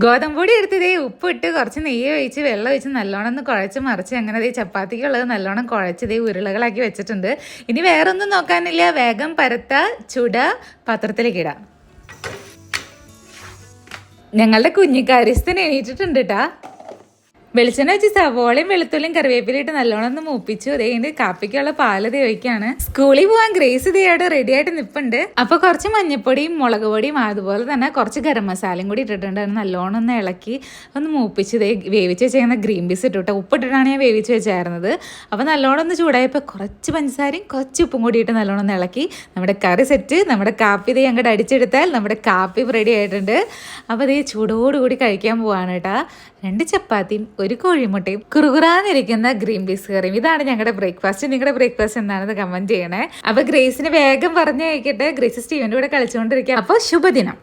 ഗോതമ്പൊടി എടുത്തതേ ഉപ്പിട്ട് കുറച്ച് നെയ്യ് ഒഴിച്ച് വെള്ളം ഒഴിച്ച് നല്ലോണം ഒന്ന് കുഴച്ച് മറിച്ച് അങ്ങനെ ദേ ചപ്പാത്തിക്കുള്ളത് നല്ലോണം കുഴച്ച് ദേ ഉരുളകളാക്കി വെച്ചിട്ടുണ്ട്. ഇനി വേറൊന്നും നോക്കാനില്ല, വേഗം പരത്ത ചുട പാത്രത്തിലേക്ക് ഇടാം. ഞങ്ങളുടെ കുഞ്ഞിക്കാരിസ്ഥന് എണീറ്റിട്ടുണ്ട് കേട്ടാ. വെളിച്ചെണ്ണ വെച്ച് സവോളയും വെളുത്തുള്ളിയും കറിവേപ്പിലിട്ട് നല്ലോണം ഒന്ന് മൂപ്പിച്ചു. അതേത് കാപ്പിക്കുള്ള പാല് ഒഴിക്കാണ്. സ്കൂളിൽ പോകാൻ ഗ്രേസ് ഇതേയോടെ റെഡി ആയിട്ട് നിൽപ്പുണ്ട്. അപ്പൊ കുറച്ച് മഞ്ഞപ്പൊടിയും മുളക് പൊടിയും അതുപോലെ തന്നെ കുറച്ച് ഗരം മസാലയും കൂടി ഇട്ടിട്ടുണ്ട്. നല്ലോണം ഒന്ന് ഇളക്കി ഒന്ന് മൂപ്പിച്ച് വേവിച്ച് വെച്ചേക്കുന്ന ഗ്രീൻ പീസ് ഇട്ടിട്ട് ഉപ്പിട്ടിട്ടാണ് ഞാൻ വേവിച്ച് വെച്ചായിരുന്നത്. അപ്പൊ നല്ലോണം ഒന്ന് ചൂടായപ്പോൾ കുറച്ച് പഞ്ചസാരയും കുറച്ച് ഉപ്പും കൂടി ഇട്ട് നല്ലോണം ഒന്ന് ഇളക്കി നമ്മുടെ കറി സെറ്റ്. നമ്മുടെ കാപ്പി ദേ അങ്ങോട്ട് അടിച്ചെടുത്താൽ നമ്മുടെ കാപ്പി റെഡി ആയിട്ടുണ്ട്. അപ്പോൾ ദേ ചൂടോടുകൂടി കഴിക്കാൻ പോവാണ് കേട്ടാ. 2 ചപ്പാത്തിയും 1 കോഴിമുട്ടയും കുറുകുറാന്നിരിക്കുന്ന ഗ്രീൻ പീസ് കറിയും. ഇതാണ് ഞങ്ങളുടെ ബ്രേക്ക്ഫാസ്റ്റ്. നിങ്ങളുടെ ബ്രേക്ക്ഫാസ്റ്റ് എന്താണെന്ന് കമന്റ് ചെയ്യണേ. അപ്പൊ ഗ്രേസിന് വേഗം പറഞ്ഞയക്കട്ടെ. ഗ്രേസ് സ്റ്റീവന്റെ കൂടെ കളിച്ചുകൊണ്ടിരിക്കുക. അപ്പോൾ ശുഭദിനം.